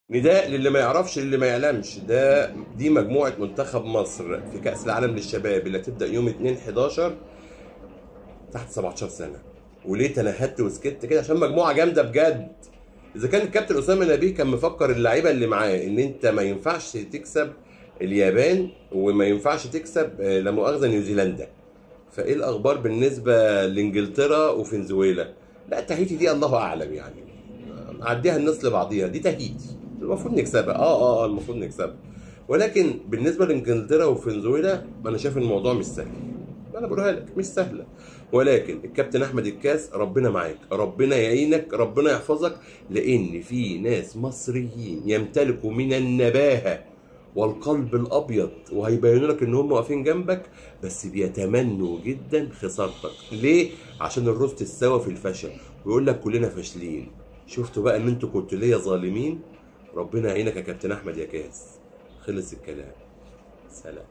نداء للي ما يعرفش للي ما يعلمش، دي مجموعة منتخب مصر في كأس العالم للشباب اللي هتبدأ يوم 2/11 تحت 17 سنة. وليه تنهدت وسكت كده؟ عشان مجموعة جامدة بجد. إذا كان الكابتن أسامة نبيه كان مفكر اللعيبة اللي معاه إن أنت ما ينفعش تكسب اليابان وما ينفعش تكسب لا مؤاخذة نيوزيلندا، فإيه الأخبار بالنسبة لإنجلترا وفنزويلا؟ لا تهيتي دي الله أعلم يعني، عديها الناس لبعضيها، دي تهيتي المفروض نكسبها. المفروض نكسبها، ولكن بالنسبه لانجلترا وفنزويلا انا شايف الموضوع مش سهل. انا بقولها لك مش سهله، ولكن الكابتن احمد الكاس ربنا معاك، ربنا يعينك، ربنا يحفظك، لان في ناس مصريين يمتلكوا من النباهه والقلب الابيض وهيبينوا لك ان هم واقفين جنبك، بس بيتمنوا جدا خسارتك. ليه؟ عشان الرست السوا في الفشل، ويقول لك كلنا فاشلين. شفتوا بقى ان انتوا كنتوا ليا ظالمين؟ ربنا يعينك يا كابتن احمد يا كاس. خلص الكلام. سلام.